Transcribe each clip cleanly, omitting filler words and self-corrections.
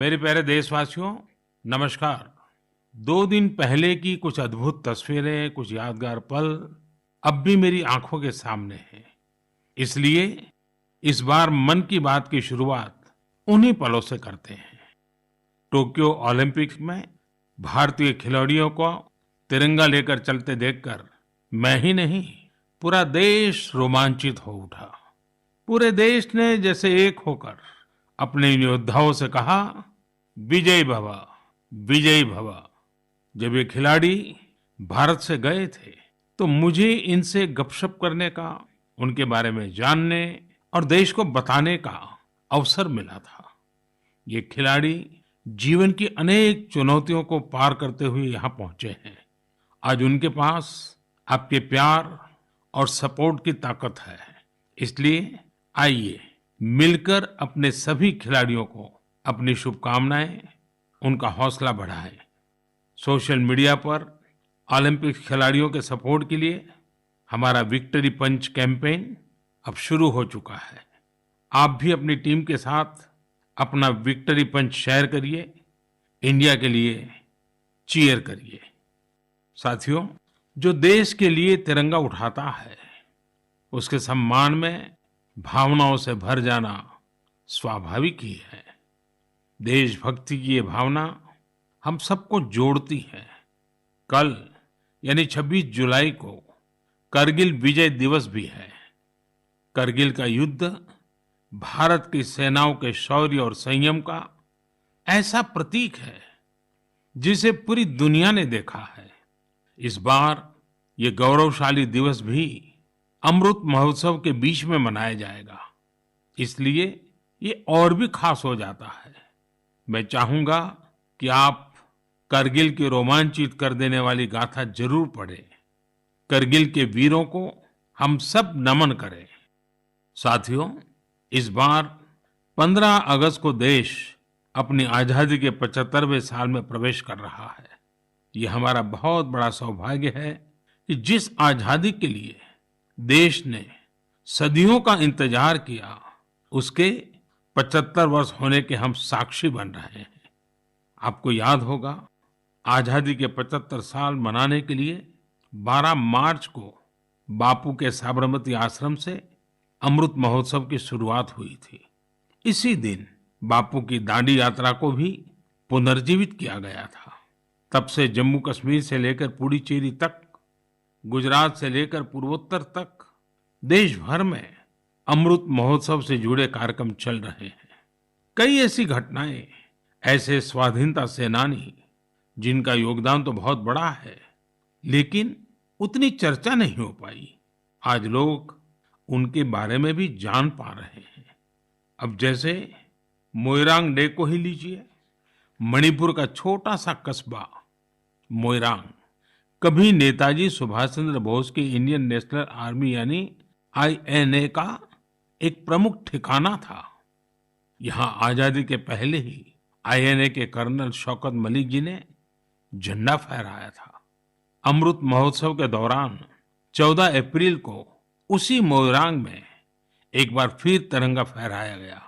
मेरे प्यारे देशवासियों, नमस्कार। 2 दिन पहले की कुछ अद्भुत तस्वीरें, कुछ यादगार पल अब भी मेरी आंखों के सामने हैं। इसलिए इस बार मन की बात की शुरुआत उन्हीं पलों से करते हैं। टोक्यो ओलंपिक्स में भारतीय खिलाड़ियों को तिरंगा लेकर चलते देखकर मैं ही नहीं, पूरा देश रोमांचित हो उठा। पूरे देश ने जैसे एक होकर अपने इन योद्धाओं से कहा, विजय भव, विजय भव। जब ये खिलाड़ी भारत से गए थे तो मुझे इनसे गपशप करने का, उनके बारे में जानने और देश को बताने का अवसर मिला था। ये खिलाड़ी जीवन की अनेक चुनौतियों को पार करते हुए यहाँ पहुंचे हैं। आज उनके पास आपके प्यार और सपोर्ट की ताकत है। इसलिए आइए मिलकर अपने सभी खिलाड़ियों को अपनी शुभकामनाएं, उनका हौसला बढ़ाएं। सोशल मीडिया पर ओलंपिक खिलाड़ियों के सपोर्ट के लिए हमारा विक्ट्री पंच कैंपेन अब शुरू हो चुका है। आप भी अपनी टीम के साथ अपना विक्ट्री पंच शेयर करिए, इंडिया के लिए चीयर करिए। साथियों, जो देश के लिए तिरंगा उठाता है उसके सम्मान में भावनाओं से भर जाना स्वाभाविक ही है। देशभक्ति की ये भावना हम सबको जोड़ती है। कल यानी 26 जुलाई को करगिल विजय दिवस भी है। करगिल का युद्ध भारत की सेनाओं के शौर्य और संयम का ऐसा प्रतीक है जिसे पूरी दुनिया ने देखा है। इस बार ये गौरवशाली दिवस भी अमृत महोत्सव के बीच में मनाया जाएगा, इसलिए ये और भी खास हो जाता है। मैं चाहूंगा कि आप करगिल की रोमांचित कर देने वाली गाथा जरूर पढ़ें। करगिल के वीरों को हम सब नमन करें। साथियों, इस बार 15 अगस्त को देश अपनी आजादी के 75वें साल में प्रवेश कर रहा है। ये हमारा बहुत बड़ा सौभाग्य है कि जिस आजादी के लिए देश ने सदियों का इंतजार किया, उसके 75 वर्ष होने के हम साक्षी बन रहे हैं। आपको याद होगा, आजादी के 75 साल मनाने के लिए 12 मार्च को बापू के साबरमती आश्रम से अमृत महोत्सव की शुरुआत हुई थी। इसी दिन बापू की दांडी यात्रा को भी पुनर्जीवित किया गया था। तब से जम्मू कश्मीर से लेकर पुडुचेरी तक, गुजरात से लेकर पूर्वोत्तर तक देश भर में अमृत महोत्सव से जुड़े कार्यक्रम चल रहे हैं। कई ऐसी घटनाएं, ऐसे स्वाधीनता सेनानी जिनका योगदान तो बहुत बड़ा है लेकिन उतनी चर्चा नहीं हो पाई, आज लोग उनके बारे में भी जान पा रहे हैं। अब जैसे मोइरांग डे को ही लीजिए। मणिपुर का छोटा सा कस्बा मोइरांग कभी नेताजी सुभाष चंद्र बोस के इंडियन नेशनल आर्मी यानी आईएनए का एक प्रमुख ठिकाना था। यहाँ आजादी के पहले ही आईएनए के कर्नल शौकत मलिक जी ने झंडा फहराया था। अमृत महोत्सव के दौरान 14 अप्रैल को उसी मोइरांग में एक बार फिर तिरंगा फहराया गया।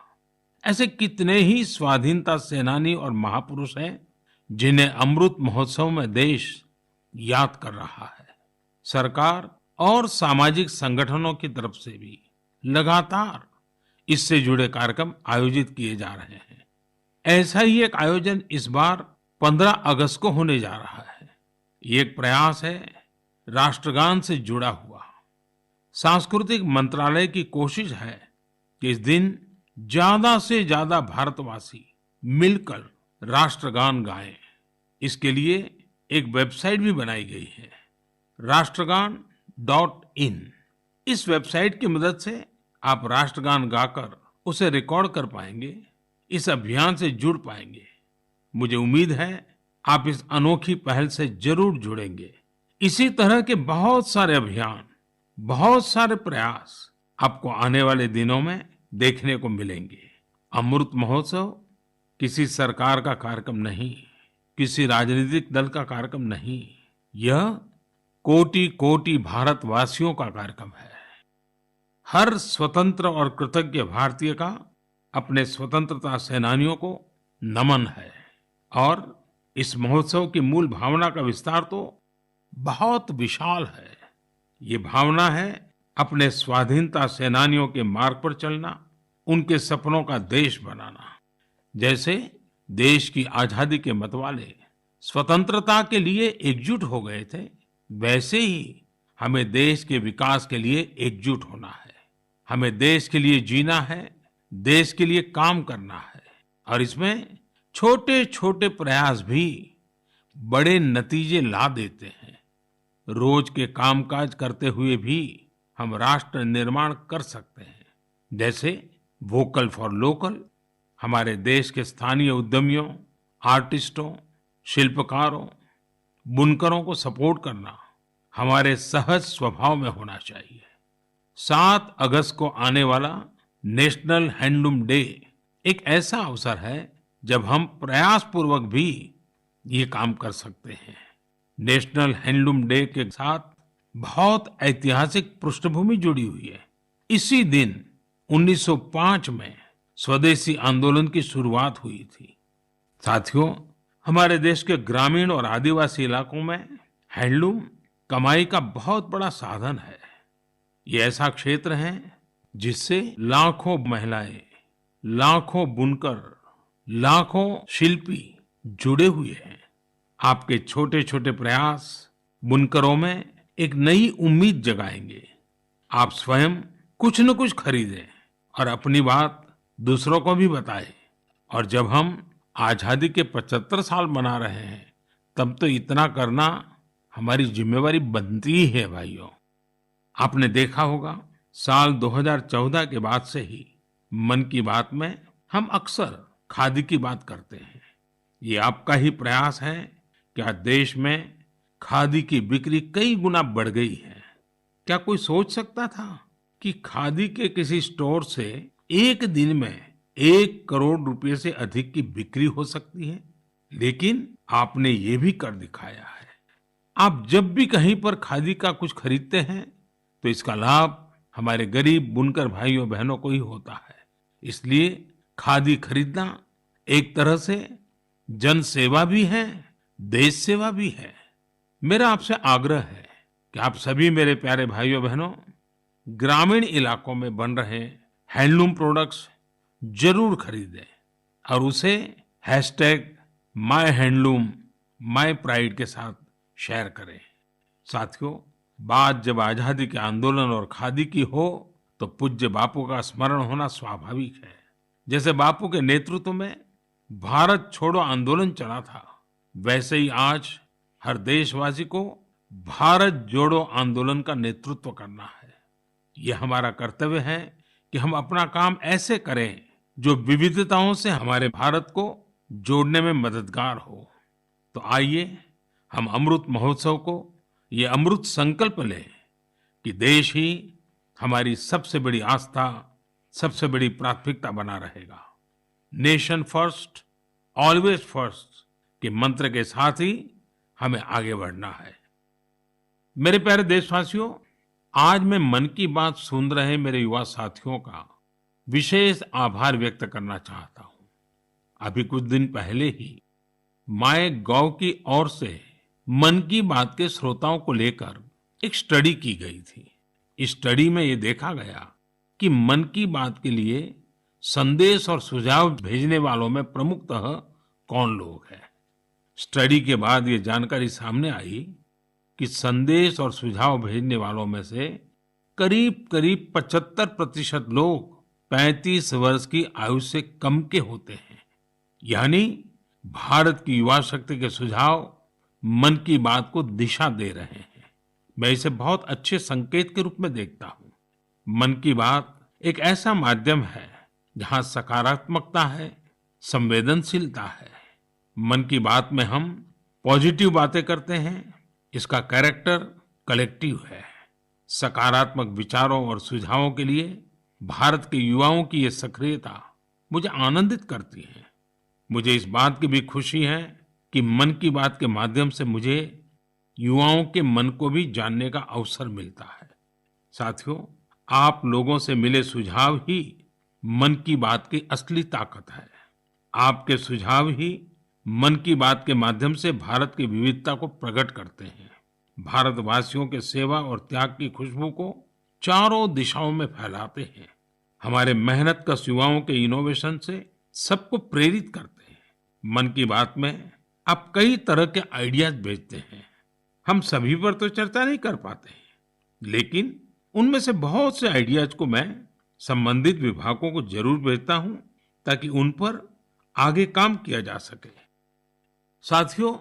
ऐसे कितने ही स्वाधीनता सेनानी और महापुरुष हैं जिन्हें अमृत महोत्सव में देश याद कर रहा है। सरकार और सामाजिक संगठनों की तरफ से भी लगातार इससे जुड़े कार्यक्रम आयोजित किए जा रहे हैं। ऐसा ही एक आयोजन इस बार 15 अगस्त को होने जा रहा है। ये एक प्रयास है राष्ट्रगान से जुड़ा हुआ। सांस्कृतिक मंत्रालय की कोशिश है कि इस दिन ज्यादा से ज्यादा भारतवासी मिलकर राष्ट्रगान गाएं। इसके लिए एक वेबसाइट भी बनाई गई है, राष्ट्रगान.in। इस वेबसाइट की मदद से आप राष्ट्रगान गाकर उसे रिकॉर्ड कर पाएंगे, इस अभियान से जुड़ पाएंगे। मुझे उम्मीद है आप इस अनोखी पहल से जरूर जुड़ेंगे। इसी तरह के बहुत सारे अभियान, बहुत सारे प्रयास आपको आने वाले दिनों में देखने को मिलेंगे। अमृत महोत्सव किसी सरकार का कार्यक्रम नहीं, किसी राजनीतिक दल का कार्यक्रम नहीं, यह कोटि कोटि भारतवासियों का कार्यक्रम है। हर स्वतंत्र और कृतज्ञ भारतीय का अपने स्वतंत्रता सेनानियों को नमन है। और इस महोत्सव की मूल भावना का विस्तार तो बहुत विशाल है। ये भावना है अपने स्वाधीनता सेनानियों के मार्ग पर चलना, उनके सपनों का देश बनाना। जैसे देश की आजादी के मतवाले स्वतंत्रता के लिए एकजुट हो गए थे, वैसे ही हमें देश के विकास के लिए एकजुट होना है। हमें देश के लिए जीना है, देश के लिए काम करना है। और इसमें छोटे छोटे प्रयास भी बड़े नतीजे ला देते हैं। रोज के कामकाज करते हुए भी हम राष्ट्र निर्माण कर सकते हैं। जैसे वोकल फॉर लोकल, हमारे देश के स्थानीय उद्यमियों, आर्टिस्टों, शिल्पकारों, बुनकरों को सपोर्ट करना हमारे सहज स्वभाव में होना चाहिए। 7 अगस्त को आने वाला नेशनल हैंडलूम डे एक ऐसा अवसर है जब हम प्रयास पूर्वक भी ये काम कर सकते हैं। नेशनल हैंडलूम डे के साथ बहुत ऐतिहासिक पृष्ठभूमि जुड़ी हुई है। इसी दिन 1905 में स्वदेशी आंदोलन की शुरुआत हुई थी। साथियों, हमारे देश के ग्रामीण और आदिवासी इलाकों में हैंडलूम कमाई का बहुत बड़ा साधन है। ये ऐसा क्षेत्र है जिससे लाखों महिलाएं, लाखों बुनकर, लाखों शिल्पी जुड़े हुए हैं। आपके छोटे छोटे प्रयास बुनकरों में एक नई उम्मीद जगाएंगे। आप स्वयं कुछ न कुछ खरीदें और अपनी बात दूसरों को भी बताएं। और जब हम आजादी के 75 साल मना रहे हैं, तब तो इतना करना हमारी जिम्मेवारी बनती ही है भाइयों। आपने देखा होगा, साल 2014 के बाद से ही मन की बात में हम अक्सर खादी की बात करते हैं। ये आपका ही प्रयास है कि आज देश में खादी की बिक्री कई गुना बढ़ गई है। क्या कोई सोच सकता था कि खादी के किसी स्टोर से एक दिन में 1 करोड़ रुपए से अधिक की बिक्री हो सकती है? लेकिन आपने ये भी कर दिखाया है। आप जब भी कहीं पर खादी का कुछ खरीदते हैं, तो इसका लाभ हमारे गरीब बुनकर भाइयों बहनों को ही होता है। इसलिए खादी खरीदना एक तरह से जन सेवा भी है, देश सेवा भी है। मेरा आपसे आग्रह है कि आप सभी मेरे प्यारे भाइयों बहनों, ग्रामीण इलाकों में बन रहे हैंडलूम प्रोडक्ट्स जरूर खरीदें और उसे #myhandloom mypride के साथ शेयर करें। साथियों, बात जब आजादी के आंदोलन और खादी की हो, तो पूज्य बापू का स्मरण होना स्वाभाविक है। जैसे बापू के नेतृत्व में भारत छोड़ो आंदोलन चला था, वैसे ही आज हर देशवासी को भारत जोड़ो आंदोलन का नेतृत्व करना है। यह हमारा कर्तव्य है कि हम अपना काम ऐसे करें जो विविधताओं से हमारे भारत को जोड़ने में मददगार हो। तो आइए हम अमृत महोत्सव को ये अमृत संकल्प लें कि देश ही हमारी सबसे बड़ी आस्था, सबसे बड़ी प्राथमिकता बना रहेगा। नेशन फर्स्ट, ऑलवेज फर्स्ट के मंत्र के साथ ही हमें आगे बढ़ना है। मेरे प्यारे देशवासियों, आज मैं मन की बात सुन रहे मेरे युवा साथियों का विशेष आभार व्यक्त करना चाहता हूं। अभी कुछ दिन पहले ही माय की ओर से मन की बात के श्रोताओं को लेकर एक स्टडी की गई थी। इस स्टडी में ये देखा गया कि मन की बात के लिए संदेश और सुझाव भेजने वालों में प्रमुखतः कौन लोग हैं। स्टडी के बाद ये जानकारी सामने आई कि संदेश और सुझाव भेजने वालों में से करीब करीब 75% लोग 35 वर्ष की आयु से कम के होते हैं। यानी भारत की युवा शक्ति के सुझाव मन की बात को दिशा दे रहे हैं। मैं इसे बहुत अच्छे संकेत के रूप में देखता हूं। मन की बात एक ऐसा माध्यम है जहां सकारात्मकता है, संवेदनशीलता है। मन की बात में हम पॉजिटिव बातें करते हैं। इसका कैरेक्टर कलेक्टिव है। सकारात्मक विचारों और सुझावों के लिए भारत के युवाओं की ये सक्रियता मुझे आनंदित करती है। मुझे इस बात की भी खुशी है कि मन की बात के माध्यम से मुझे युवाओं के मन को भी जानने का अवसर मिलता है। साथियों, आप लोगों से मिले सुझाव ही मन की बात की असली ताकत है। आपके सुझाव ही मन की बात के माध्यम से भारत की विविधता को प्रकट करते हैं, भारतवासियों के सेवा और त्याग की खुशबू को चारों दिशाओं में फैलाते हैं, हमारे मेहनत कश युवाओं के इनोवेशन से सबको प्रेरित करते हैं। मन की बात में आप कई तरह के आइडियाज भेजते हैं। हम सभी पर तो चर्चा नहीं कर पाते, लेकिन उनमें से बहुत से आइडियाज को मैं संबंधित विभागों को जरूर भेजता हूं, ताकि उन पर आगे काम किया जा सके। साथियों,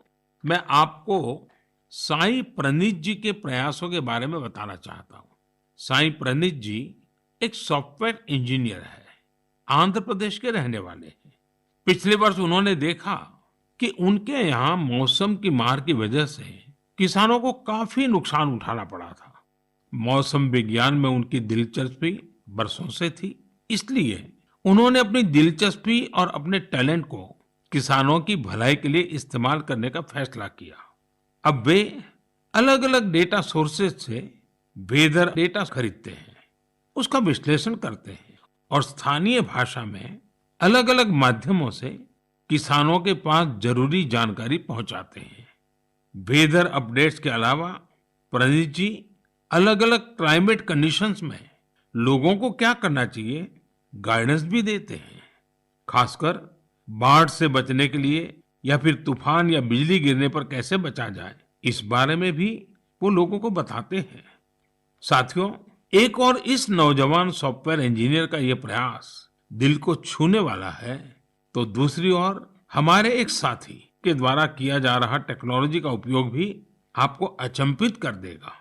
मैं आपको साई प्रणीत जी के प्रयासों के बारे में बताना चाहता हूं। साई प्रणीत जी एक सॉफ्टवेयर इंजीनियर है, आंध्र प्रदेश के रहने वाले हैं। पिछले वर्ष उन्होंने देखा कि उनके यहाँ मौसम की मार की वजह से किसानों को काफी नुकसान उठाना पड़ा था। मौसम विज्ञान में उनकी दिलचस्पी बरसों से थी, इसलिए उन्होंने अपनी दिलचस्पी और अपने टैलेंट को किसानों की भलाई के लिए इस्तेमाल करने का फैसला किया। अब वे अलग अलग डेटा सोर्सेज से वेदर डेटा खरीदते हैं, उसका विश्लेषण करते हैं और स्थानीय भाषा में अलग अलग माध्यमों से किसानों के पास जरूरी जानकारी पहुंचाते हैं। वेदर अपडेट्स के अलावा प्रणीत जी अलग अलग क्लाइमेट कंडीशंस में लोगों को क्या करना चाहिए गाइडेंस भी देते हैं। खासकर बाढ़ से बचने के लिए या फिर तूफान या बिजली गिरने पर कैसे बचा जाए, इस बारे में भी वो लोगों को बताते हैं। साथियों, एक और इस नौजवान सॉफ्टवेयर इंजीनियर का ये प्रयास दिल को छूने वाला है, तो दूसरी ओर हमारे एक साथी के द्वारा किया जा रहा टेक्नोलॉजी का उपयोग भी आपको अचंभित कर देगा।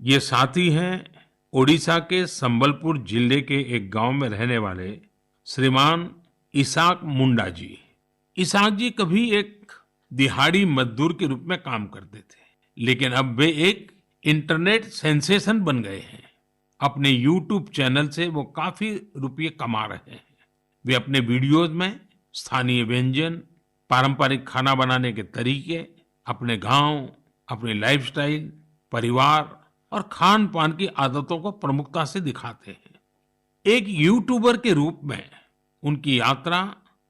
ये साथी हैं ओडिशा के संबलपुर जिले के एक गांव में रहने वाले श्रीमान इसाक मुंडा जी। इसाक जी कभी एक दिहाड़ी मजदूर के रूप में काम करते थे, लेकिन अब वे एक इंटरनेट सेंसेशन बन गए हैं। अपने यूट्यूब चैनल से वो काफी रुपये कमा रहे हैं। वे अपने वीडियोस में स्थानीय व्यंजन, पारंपरिक खाना बनाने के तरीके, अपने गांव, अपनी लाइफस्टाइल, परिवार और खान पान की आदतों को प्रमुखता से दिखाते हैं। एक यूट्यूबर के रूप में उनकी यात्रा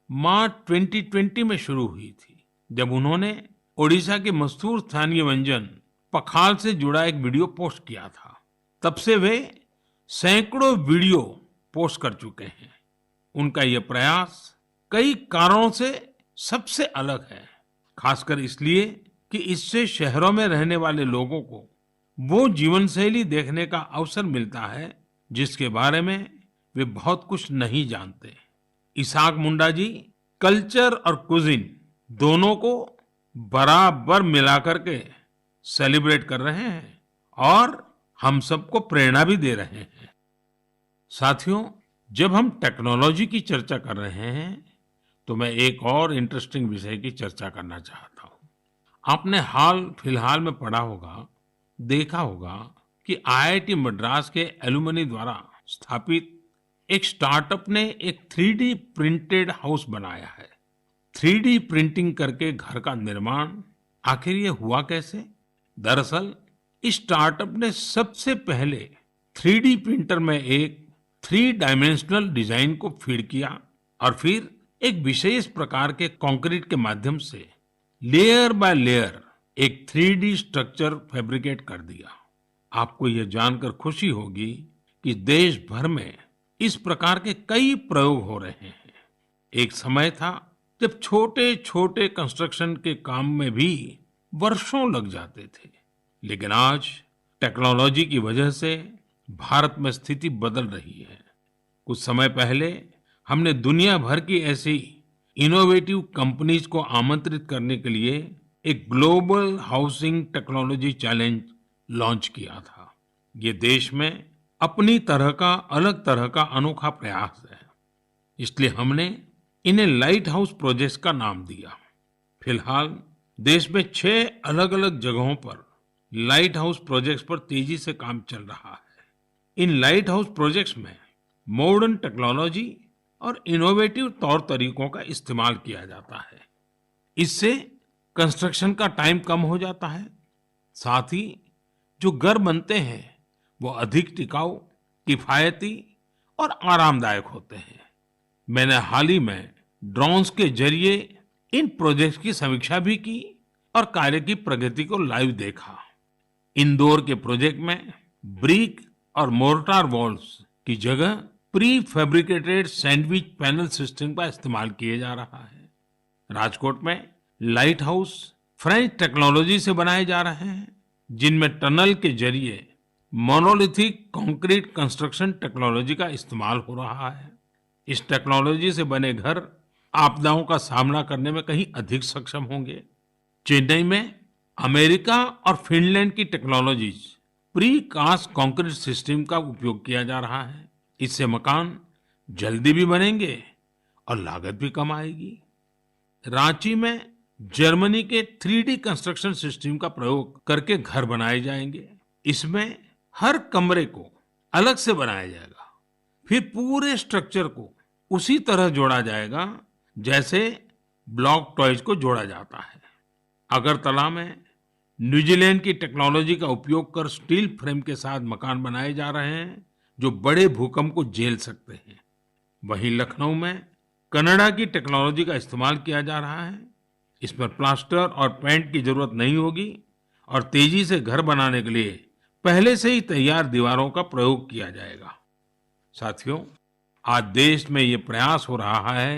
मार्च 2020 में शुरू हुई थी, जब उन्होंने ओडिशा के मशहूर स्थानीय व्यंजन पखाल से जुड़ा एक वीडियो पोस्ट किया था। तब से वे सैकड़ों वीडियो पोस्ट कर चुके हैं। उनका यह प्रयास कई कारणों से सबसे अलग है, खासकर इसलिए कि इससे शहरों में रहने वाले लोगों को वो जीवन शैली देखने का अवसर मिलता है जिसके बारे में वे बहुत कुछ नहीं जानते। इसाक मुंडा जी कल्चर और कुजिन दोनों को बराबर मिलाकर के सेलिब्रेट कर रहे हैं और हम सबको प्रेरणा भी दे रहे हैं। साथियों, जब हम टेक्नोलॉजी की चर्चा कर रहे हैं तो मैं एक और इंटरेस्टिंग विषय की चर्चा करना चाहता हूं। आपने हाल फिलहाल में पढ़ा होगा, देखा होगा कि आईआईटी मद्रास के एलुमनी द्वारा स्थापित एक स्टार्टअप ने एक 3D प्रिंटेड हाउस बनाया है। 3D प्रिंटिंग करके घर का निर्माण आखिर ये हुआ कैसे? दरअसल इस स्टार्टअप ने सबसे पहले 3D प्रिंटर में एक 3 डायमेंशनल डिजाइन को फीड किया और फिर एक विशेष प्रकार के कंक्रीट के माध्यम से लेयर बाय लेयर एक 3D स्ट्रक्चर फैब्रिकेट कर दिया। आपको यह जानकर खुशी होगी कि देश भर में इस प्रकार के कई प्रयोग हो रहे हैं। एक समय था जब छोटे छोटे कंस्ट्रक्शन के काम में भी वर्षों लग जाते थे, लेकिन आज टेक्नोलॉजी की वजह से भारत में स्थिति बदल रही है। कुछ समय पहले हमने दुनिया भर की ऐसी इनोवेटिव कंपनीज को आमंत्रित करने के लिए एक global housing technology challenge launch किया था। ये देश में अपनी तरह का अलग तरह का अनोखा प्रयास है, इसलिए हमने इन्हें लाइट हाउस प्रोजेक्ट्स का नाम दिया। फिलहाल देश में 6 अलग अलग जगहों पर लाइट हाउस प्रोजेक्ट्स पर तेजी से काम चल रहा है। इन लाइट हाउस प्रोजेक्ट्स में मॉडर्न टेक्नोलॉजी और इनोवेटिव तौर तरीकों का इस्तेमाल किया जाता है। इससे कंस्ट्रक्शन का टाइम कम हो जाता है, साथ ही जो घर बनते हैं वो अधिक टिकाऊ, किफायती और आरामदायक होते हैं। मैंने हाल ही में ड्रोन्स के जरिए इन प्रोजेक्ट्स की समीक्षा भी की और कार्य की प्रगति को लाइव देखा। इंदौर के प्रोजेक्ट में ब्रिक और मोर्टार वॉल्स की जगह pre fabricated sandwich panel system का इस्तेमाल किया जा रहा है। राजकोट में लाइट हाउस फ्रेंच टेक्नोलॉजी से बनाए जा रहे हैं, जिनमें टनल के जरिए मोनोलिथिक कंक्रीट कंस्ट्रक्शन टेक्नोलॉजी का इस्तेमाल हो रहा है। इस टेक्नोलॉजी से बने घर आपदाओं का सामना करने में कहीं अधिक सक्षम होंगे। चेन्नई में अमेरिका और फिनलैंड की technologies precast concrete system का उपयोग किया जा रहा है। इससे मकान जल्दी भी बनेंगे और लागत भी कम आएगी। रांची में जर्मनी के 3D कंस्ट्रक्शन सिस्टम का प्रयोग करके घर बनाए जाएंगे। इसमें हर कमरे को अलग से बनाया जाएगा, फिर पूरे स्ट्रक्चर को उसी तरह जोड़ा जाएगा जैसे ब्लॉक टॉयज को जोड़ा जाता है। अगरतला में न्यूजीलैंड की टेक्नोलॉजी का उपयोग कर स्टील फ्रेम के साथ मकान बनाए जा रहे हैं जो बड़े भूकंप को झेल सकते हैं। वहीं लखनऊ में कनाडा की टेक्नोलॉजी का इस्तेमाल किया जा रहा है। इसमें प्लास्टर और पेंट की जरूरत नहीं होगी और तेजी से घर बनाने के लिए पहले से ही तैयार दीवारों का प्रयोग किया जाएगा। साथियों, आज देश में ये प्रयास हो रहा है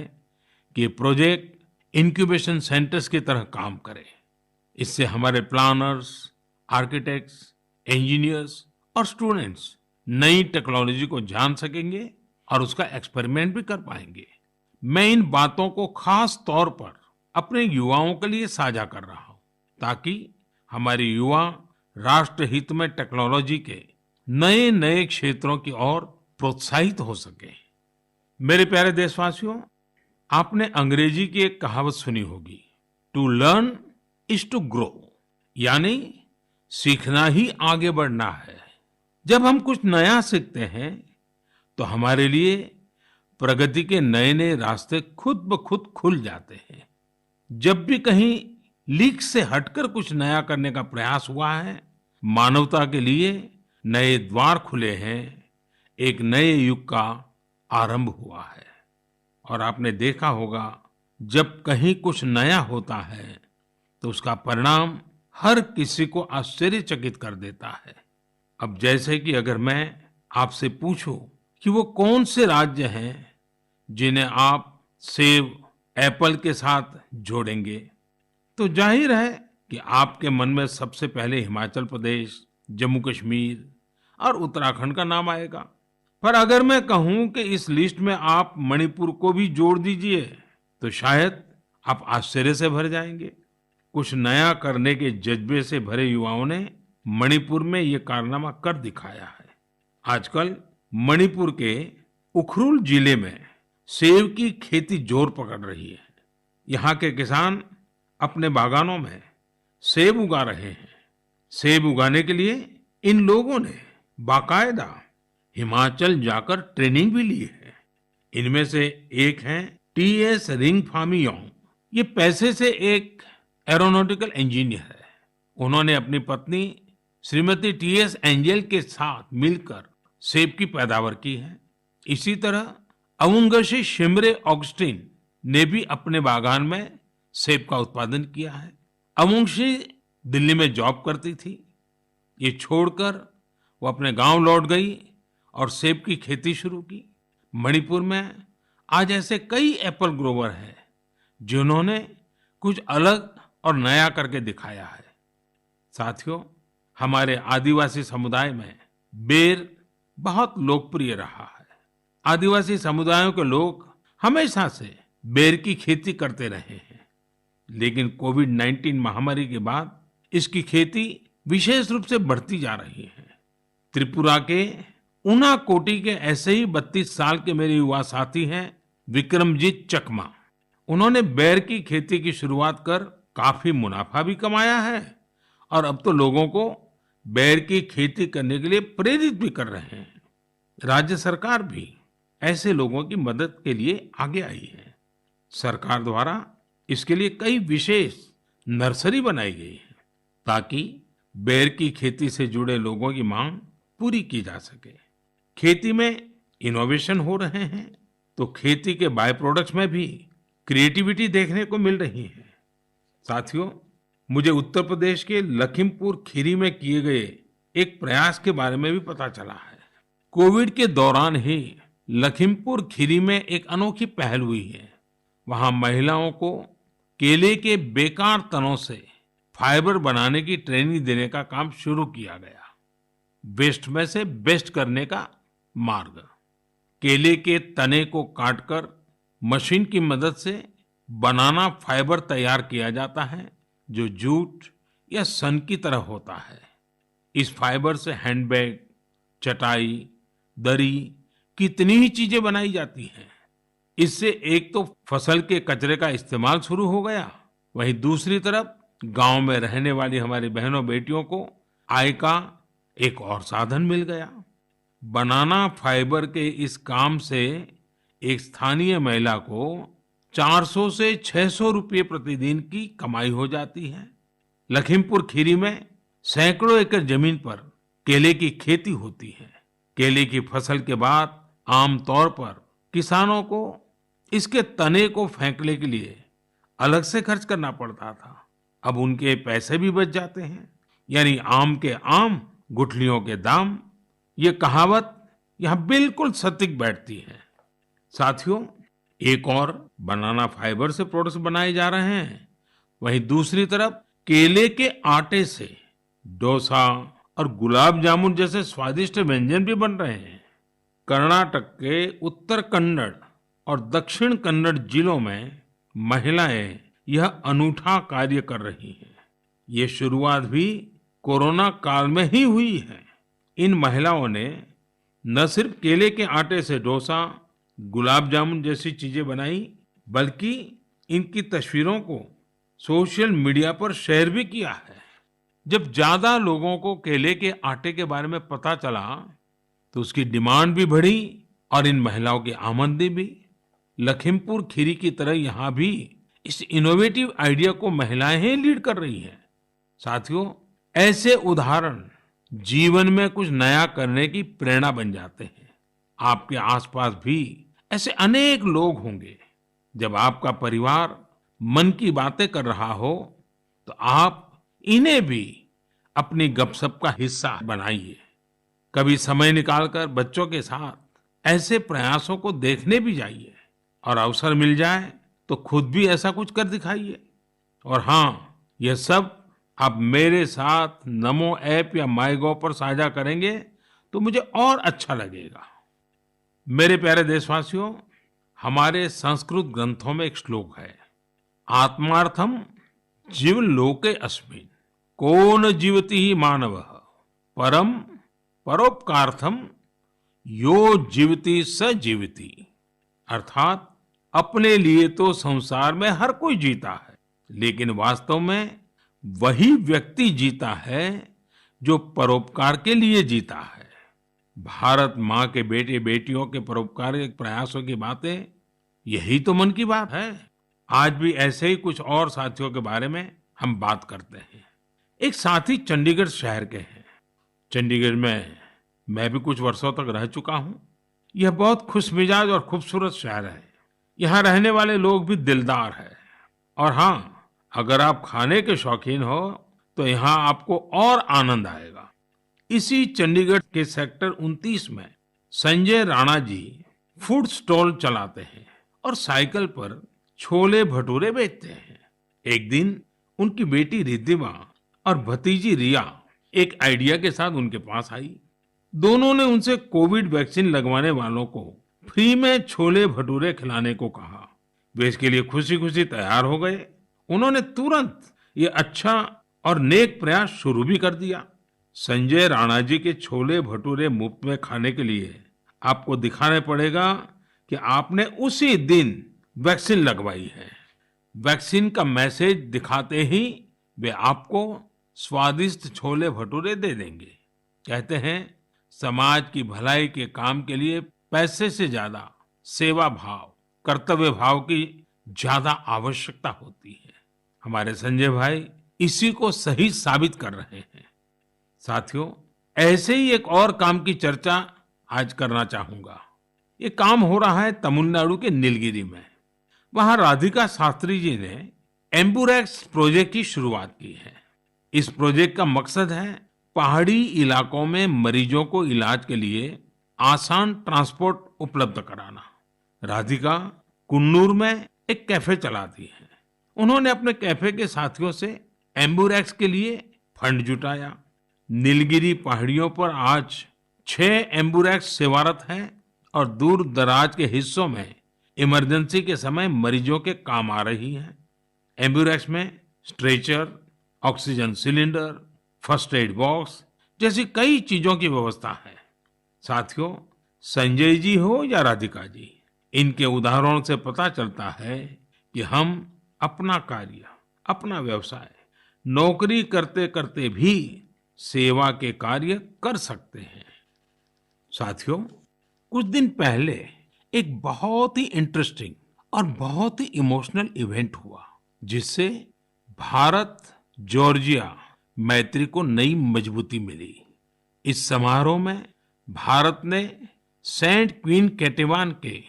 कि ये प्रोजेक्ट इंक्यूबेशन सेंटर्स की तरह काम करे। इससे हमारे प्लानर्स, आर्किटेक्ट्स, इंजीनियर्स और स्टूडेंट्स नई टेक्नोलॉजी को जान सकेंगे और उसका एक्सपेरिमेंट भी कर पाएंगे। मैं इन बातों को खास तौर पर अपने युवाओं के लिए साझा कर रहा हूं, ताकि हमारे युवा राष्ट्र हित में टेक्नोलॉजी के नए नए क्षेत्रों की ओर प्रोत्साहित हो सके। मेरे प्यारे देशवासियों, आपने अंग्रेजी की एक कहावत सुनी होगी, to learn is to grow, यानी सीखना ही आगे बढ़ना है। जब हम कुछ नया सीखते हैं तो हमारे लिए प्रगति के नए नए रास्ते खुद ब खुद खुल जाते हैं। जब भी कहीं लीक से हटकर कुछ नया करने का प्रयास हुआ है, मानवता के लिए नए द्वार खुले हैं, एक नए युग का आरंभ हुआ है। और आपने देखा होगा, जब कहीं कुछ नया होता है तो उसका परिणाम हर किसी को आश्चर्यचकित कर देता है। अब जैसे कि अगर मैं आपसे पूछूं कि वो कौन से राज्य हैं जिन्हें आप सेब, एप्पल के साथ जोड़ेंगे, तो जाहिर है कि आपके मन में सबसे पहले हिमाचल प्रदेश, जम्मू कश्मीर और उत्तराखंड का नाम आएगा। पर अगर मैं कहूं कि इस लिस्ट में आप मणिपुर को भी जोड़ दीजिए तो शायद आप आश्चर्य से भर जाएंगे। कुछ नया करने के जज्बे से भरे युवाओं ने मणिपुर में ये कारनामा कर दिखाया है। आजकल मणिपुर के उखरुल जिले में सेब की खेती जोर पकड़ रही है। यहाँ के किसान अपने बागानों में सेब उगा रहे हैं। सेब उगाने के लिए इन लोगों ने बाकायदा हिमाचल जाकर ट्रेनिंग भी ली है। इनमें से एक हैं टीएस रिंगफामीयोंग। ये पैसे से एक एरोनॉटिकल इंजीनियर है। उन्होंने अपनी पत्नी श्रीमती टीएस एंजल के साथ मिलकर सेब की पैदावार की है। इसी तरह अवुंगशी शिमरे ऑगस्टिन ने भी अपने बागान में सेब का उत्पादन किया है। अवुंगशी दिल्ली में जॉब करती थी। ये छोड़कर वो अपने गांव लौट गई और सेब की खेती शुरू की। मणिपुर में आज ऐसे कई एप्पल ग्रोवर हैं जिन्होंने कुछ अलग और नया करके दिखाया है। साथियों, हमारे आदिवासी समुदाय में बेर बहुत लोकप्रिय रहा है। आदिवासी समुदायों के लोग हमेशा से बेर की खेती करते रहे हैं, लेकिन कोविड-19 महामारी के बाद इसकी खेती विशेष रूप से बढ़ती जा रही है। त्रिपुरा के उनाकोटी के ऐसे ही 32 साल के मेरे युवा साथी हैं विक्रमजीत चकमा। उन्होंने बेर की खेती की शुरुआत कर काफी मुनाफा भी कमाया है और अब तो लोगों को बेर की खेती करने के लिए प्रेरित भी कर रहे हैं। राज्य सरकार भी ऐसे लोगों की मदद के लिए आगे आई है। सरकार द्वारा इसके लिए कई विशेष नर्सरी बनाई गई है ताकि बेर की खेती से जुड़े लोगों की मांग पूरी की जा सके। खेती में इनोवेशन हो रहे हैं तो खेती के बाय प्रोडक्ट्स में भी क्रिएटिविटी देखने को मिल रही है। साथियों, मुझे उत्तर प्रदेश के लखीमपुर खीरी में किए गए एक प्रयास के बारे में भी पता चला है। कोविड के दौरान ही लखीमपुर खीरी में एक अनोखी पहल हुई है। वहां महिलाओं को केले के बेकार तनों से फाइबर बनाने की ट्रेनिंग देने का काम शुरू किया गया। वेस्ट में से बेस्ट करने का मार्ग। केले के तने को काटकर मशीन की मदद से बनाना फाइबर तैयार किया जाता है, जो जूट या सन की तरह होता है। इस फाइबर से हैंडबैग, चटाई, दरी, कितनी ही चीजें बनाई जाती हैं। इससे एक तो फसल के कचरे का इस्तेमाल शुरू हो गया, वहीं दूसरी तरफ गांव में रहने वाली हमारी बहनों बेटियों को आय का एक और साधन मिल गया। बनाना फाइबर के इस काम से एक स्थानीय महिला को 400 से 600 रुपये प्रतिदिन की कमाई हो जाती है। लखीमपुर खीरी में सैकड़ों एकड़ जमीन पर केले की खेती होती है। केले की फसल के बाद आमतौर पर किसानों को इसके तने को फेंकने के लिए अलग से खर्च करना पड़ता था। अब उनके पैसे भी बच जाते हैं। यानी आम के आम, गुठलियों के दाम। ये कहावत यहाँ बिल्कुल सटीक बैठती है। साथियों, एक और बनाना फाइबर से प्रोडक्ट्स बनाए जा रहे हैं, वहीं दूसरी तरफ केले के आटे से डोसा और गुलाब जामुन जैसे स्वादिष्ट व्यंजन भी बन रहे हैं। कर्नाटक के उत्तर कन्नड़ और दक्षिण कन्नड़ जिलों में महिलाएं यह अनूठा कार्य कर रही हैं। ये शुरुआत भी कोरोना काल में ही हुई है। इन महिलाओं ने न सिर्फ केले के आटे से डोसा, गुलाब जामुन जैसी चीजें बनाई, बल्कि इनकी तस्वीरों को सोशल मीडिया पर शेयर भी किया है। जब ज्यादा लोगों को केले के आटे के बारे में पता चला, तो उसकी डिमांड भी बढ़ी और इन महिलाओं की आमदनी भी। लखीमपुर खीरी की तरह यहाँ भी इस इनोवेटिव आइडिया को महिलाएं ही लीड कर रही हैं। साथियों, ऐसे उदाहरण जीवन में कुछ नया करने की प्रेरणा बन जाते हैं। आपके आसपास भी ऐसे अनेक लोग होंगे। जब आपका परिवार मन की बातें कर रहा हो, तो आप इन्हें भी अपनी गपशप का हिस्सा बनाइए। कभी समय निकालकर बच्चों के साथ ऐसे प्रयासों को देखने भी जाइए, और अवसर मिल जाए तो खुद भी ऐसा कुछ कर दिखाइए। और हाँ, यह सब आप मेरे साथ नमो ऐप या माईगोव पर साझा करेंगे तो मुझे और अच्छा लगेगा। मेरे प्यारे देशवासियों, हमारे संस्कृत ग्रंथों में एक श्लोक है, आत्मार्थम जीवलोके अस्मिन् को न जीवति ही मानवः परम परोपकार्थम यो जीवति स जीवति। अर्थात अपने लिए तो संसार में हर कोई जीता है, लेकिन वास्तव में वही व्यक्ति जीता है जो परोपकार के लिए जीता है। भारत माँ के बेटे बेटियों के परोपकारिक प्रयासों की बातें, यही तो मन की बात है। आज भी ऐसे ही कुछ और साथियों के बारे में हम बात करते हैं। एक साथी चंडीगढ़ शहर के हैं। चंडीगढ़ में मैं भी कुछ वर्षों तक रह चुका हूँ। यह बहुत खुशमिजाज और खूबसूरत शहर है। यहाँ रहने वाले लोग भी दिलदार हैं। और हाँ, अगर आप खाने के शौकीन हो तो यहाँ आपको और आनंद आएगा। इसी चंडीगढ़ के सेक्टर 29 में संजय राणा जी फूड स्टॉल चलाते हैं और साइकिल पर छोले भटूरे बेचते हैं। एक दिन उनकी बेटी रिद्धिमा और भतीजी रिया एक आइडिया के साथ उनके पास आई। दोनों ने उनसे कोविड वैक्सीन लगवाने वालों को फ्री में छोले भटूरे खिलाने को कहा। वे इसके लिए खुशी खुशी तैयार हो गए। उन्होंने तुरंत ये अच्छा और नेक प्रयास शुरू भी कर दिया। संजय राणा जी के छोले भटूरे मुफ्त में खाने के लिए आपको दिखाने पड़ेगा कि आपने उसी दिन वैक्सीन लगवाई है। वैक्सीन का मैसेज दिखाते ही वे आपको स्वादिष्ट छोले भटूरे दे देंगे। कहते हैं, समाज की भलाई के काम के लिए पैसे से ज्यादा सेवा भाव, कर्तव्य भाव की ज्यादा आवश्यकता होती है। हमारे संजय भाई इसी को सही साबित कर रहे हैं। साथियों, ऐसे ही एक और काम की चर्चा आज करना चाहूंगा। ये काम हो रहा है तमिलनाडु के नीलगिरी में। वहां राधिका शास्त्री जी ने एम्बुरेक्स प्रोजेक्ट की शुरुआत की है। इस प्रोजेक्ट का मकसद है पहाड़ी इलाकों में मरीजों को इलाज के लिए आसान ट्रांसपोर्ट उपलब्ध कराना। राधिका कुन्नूर में एक कैफे चलाती हैं। उन्होंने अपने कैफे के साथियों से एम्बुरेक्स के लिए फंड जुटाया। नीलगिरी पहाड़ियों पर आज 6 एम्बुरेक्स सेवारत हैं और दूर दराज के हिस्सों में इमरजेंसी के समय मरीजों के काम आ रही हैं। एम्बुरेक्स में stretcher, oxygen cylinder, first aid box जैसी कई चीजों की व्यवस्था है। साथियों, संजय जी हो या राधिका जी, इनके उदाहरणों से पता चलता है कि हम अपना कार्य, अपना व्यवसाय, नौकरी करते करते भी सेवा के कार्य कर सकते हैं। साथियों, कुछ दिन पहले एक बहुत ही इंटरेस्टिंग और बहुत ही इमोशनल इवेंट हुआ, जिससे भारत जॉर्जिया मैत्री को नई मजबूती मिली। इस समारोह में भारत ने सेंट क्वीन केटेवान के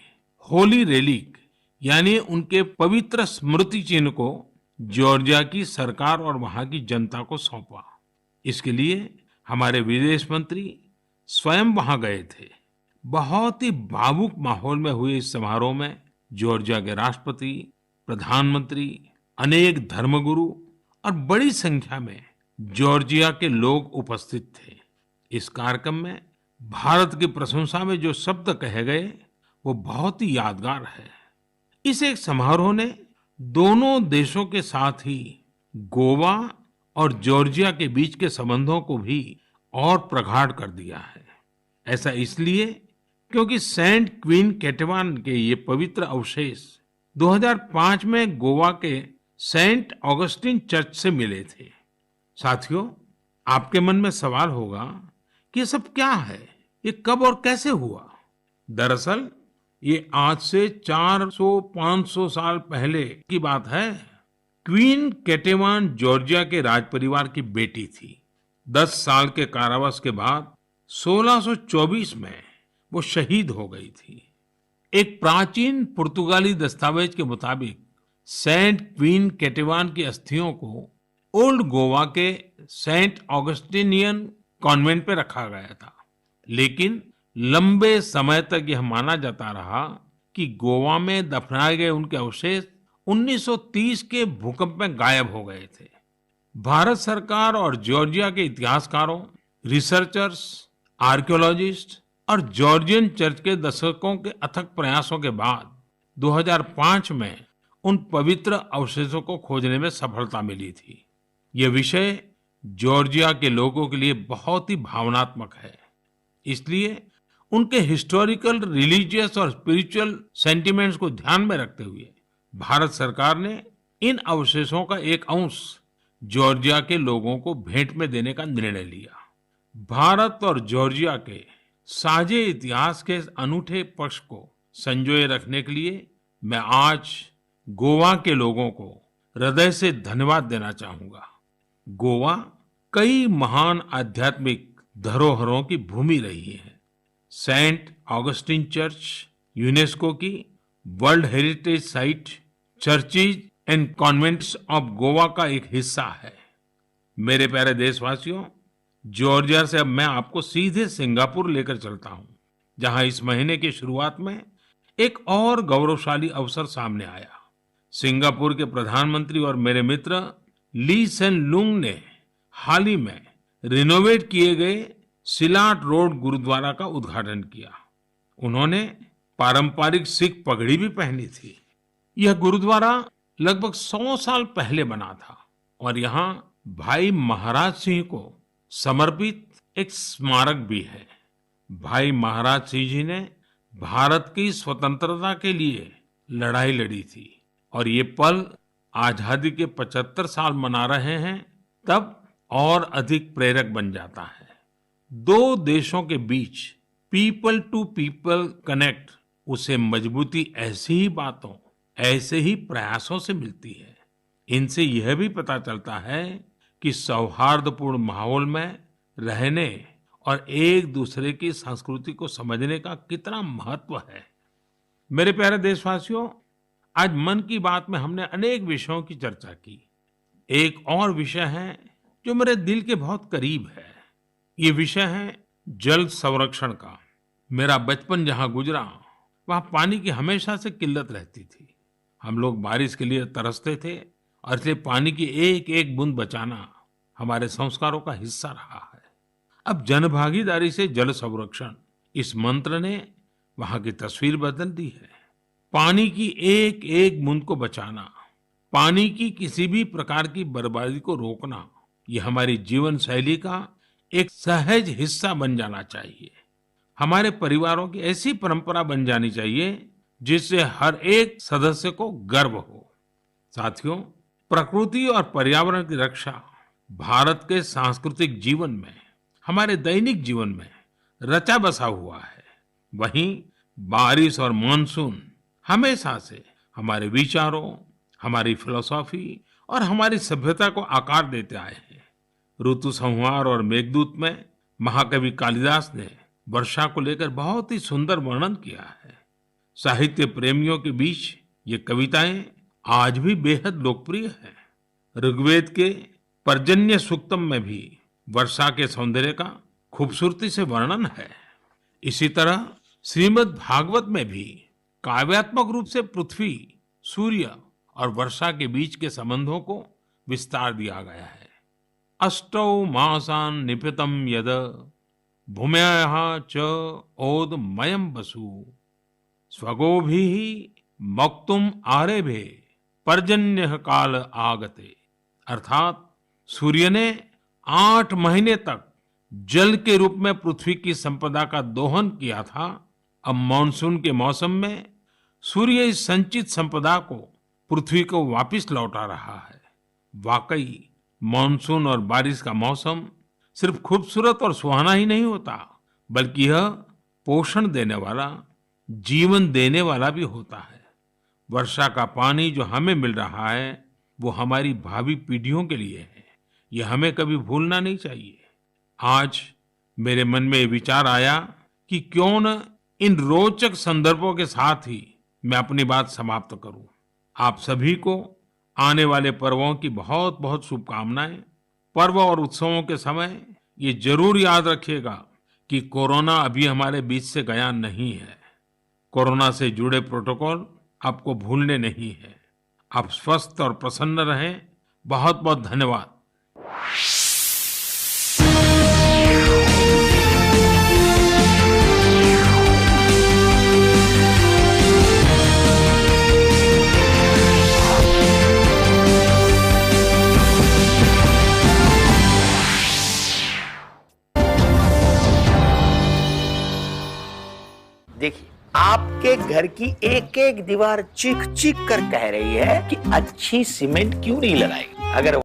होली रेलिक यानी उनके पवित्र स्मृति चिन्ह को जॉर्जिया की सरकार और वहां की जनता को सौंपा। इसके लिए हमारे विदेश मंत्री स्वयं वहां गए थे। बहुत ही भावुक माहौल में हुए इस समारोह में जॉर्जिया के राष्ट्रपति, प्रधानमंत्री, अनेक धर्मगुरु और बड़ी संख्या में जॉर्जिया के लोग उपस्थित थे। इस कार्यक्रम में भारत की प्रशंसा में जो शब्द कहे गए वो बहुत ही यादगार है। इस एक समारोह ने दोनों देशों के साथ ही गोवा और जॉर्जिया के बीच के संबंधों को भी और प्रगाढ़ कर दिया है। ऐसा इसलिए क्योंकि सेंट क्वीन केटेवान के ये पवित्र अवशेष 2005 में गोवा के सेंट ऑगस्टिन चर्च से मिले थे। साथियों, आपके मन में सवाल होगा कि ये सब क्या है, ये कब और कैसे हुआ? दरअसल ये आज से 400-500 साल पहले की बात है। क्वीन केटेवान जॉर्जिया के राजपरिवार की बेटी थी। 10 साल के कारावास के बाद 1624 में वो शहीद हो गई थी। एक प्राचीन पुर्तगाली दस्तावेज के मुताबिक सेंट क्वीन केटेवान की अस्थियों को ओल्ड गोवा के सेंट ऑगस्टिनियन कॉन्वेंट पे रखा गया था, लेकिन लंबे समय तक यह माना जाता रहा कि गोवा में दफनाए गए उनके अवशेष 1930 के भूकंप में गायब हो गए थे। भारत सरकार और जॉर्जिया के इतिहासकारों, रिसर्चर्स, आर्कियोलॉजिस्ट और जॉर्जियन चर्च के दशकों के अथक प्रयासों के बाद 2005 में उन पवित्र अवशेषों को खोजने में सफलता मिली थी। यह विषय जॉर्जिया के लोगों के लिए बहुत ही भावनात्मक है। इसलिए उनके हिस्टोरिकल, रिलीजियस और स्पिरिचुअल सेंटिमेंट्स को ध्यान में रखते हुए भारत सरकार ने इन अवशेषों का एक अंश जॉर्जिया के लोगों को भेंट में देने का निर्णय लिया। भारत और जॉर्जिया के साझे इतिहास के इस अनूठे पक्ष को संजोए रखने के लिए मैं आज गोवा के लोगों को हृदय से धन्यवाद देना चाहूंगा। गोवा कई महान आध्यात्मिक धरोहरों की भूमि रही है। सेंट ऑगस्टिन चर्च यूनेस्को की world heritage site, churches and convents of Goa का एक हिस्सा है। मेरे प्यारे देशवासियों, जॉर्जिया से अब मैं आपको सीधे सिंगापुर लेकर चलता हूं, जहां इस महीने की शुरुआत में एक और गौरवशाली अवसर सामने आया। सिंगापुर के प्रधानमंत्री और मेरे मित्र ली सेन लुंग ने हाल ही में रिनोवेट किए गए सिलाट रोड गुरुद्वारा का उद्घाटन किया। उन्होंने पारंपरिक सिख पगड़ी भी पहनी थी। यह गुरुद्वारा लगभग 100 साल पहले बना था और यहाँ भाई महाराज सिंह को समर्पित एक स्मारक भी है। भाई महाराज सिंह जी ने भारत की स्वतंत्रता के लिए लड़ाई लड़ी थी और ये पल आजादी के 75 साल मना रहे हैं तब और अधिक प्रेरक बन जाता है। दो देशों के बीच पीपल टू पीपल कनेक्ट उसे मजबूती ऐसी ही बातों, ऐसे ही प्रयासों से मिलती है। इनसे यह भी पता चलता है कि सौहार्दपूर्ण माहौल में रहने और एक दूसरे की संस्कृति को समझने का कितना महत्व है। मेरे प्यारे देशवासियों, आज मन की बात में हमने अनेक विषयों की चर्चा की। एक और विषय है जो मेरे दिल के बहुत करीब है। ये विषय है जल संरक्षण का। मेरा बचपन जहाँ गुजरा, वहाँ पानी की हमेशा से किल्लत रहती थी। हम लोग बारिश के लिए तरसते थे और इसलिए पानी की एक एक बूंद बचाना हमारे संस्कारों का हिस्सा रहा है। अब जनभागीदारी से जल संरक्षण, इस मंत्र ने वहाँ की तस्वीर बदल दी है। पानी की एक एक बूंद को बचाना, पानी की किसी भी प्रकार की बर्बादी को रोकना, ये हमारी जीवन शैली का एक सहज हिस्सा बन जाना चाहिए। हमारे परिवारों की ऐसी परंपरा बन जानी चाहिए जिससे हर एक सदस्य को गर्व हो। साथियों, प्रकृति और पर्यावरण की रक्षा भारत के सांस्कृतिक जीवन में, हमारे दैनिक जीवन में रचा बसा हुआ है। वहीं बारिश और मानसून हमेशा से हमारे विचारों, हमारी फिलॉसफी और हमारी सभ्यता को आकार देते आए हैं। ऋतु संहार और मेघदूत में महाकवि कालिदास ने वर्षा को लेकर बहुत ही सुंदर वर्णन किया है। साहित्य प्रेमियों के बीच ये कविताएं आज भी बेहद लोकप्रिय हैं। ऋग्वेद के पर्जन्य सूक्तम में भी वर्षा के सौंदर्य का खूबसूरती से वर्णन है। इसी तरह श्रीमद् भागवत में भी काव्यात्मक रूप से पृथ्वी, सूर्य और वर्षा के बीच के संबंधों को विस्तार दिया गया है। अष्टौ मासान् निपीतं यद भूम्याः च ओदमयं वसु स्वगोभिः मक्तुम आरेभे पर्जन्य काल आगते। अर्थात सूर्य ने 8 महीने तक जल के रूप में पृथ्वी की संपदा का दोहन किया था। अब मानसून के मौसम में सूर्य इस संचित संपदा को पृथ्वी को वापस लौटा रहा है। वाकई मानसून और बारिश का मौसम सिर्फ खूबसूरत और सुहाना ही नहीं होता, बल्कि यह पोषण देने वाला, जीवन देने वाला भी होता है। वर्षा का पानी जो हमें मिल रहा है, वो हमारी भावी पीढ़ियों के लिए है। ये हमें कभी भूलना नहीं चाहिए। आज मेरे मन में ये विचार आया कि क्यों न इन रोचक संदर्भों के साथ ही मैं अपनी बात समाप्त करूं। आप सभी को आने वाले पर्वों की बहुत बहुत शुभकामनाएं। पर्व और उत्सवों के समय ये जरूर याद रखिएगा कि कोरोना अभी हमारे बीच से गया नहीं है। कोरोना से जुड़े प्रोटोकॉल आपको भूलने नहीं है। आप स्वस्थ और प्रसन्न रहें। बहुत बहुत धन्यवाद। देखिए, आपके घर की एक एक दीवार चीख चीख कर कह रही है कि अच्छी सीमेंट क्यों नहीं लगाई। अगर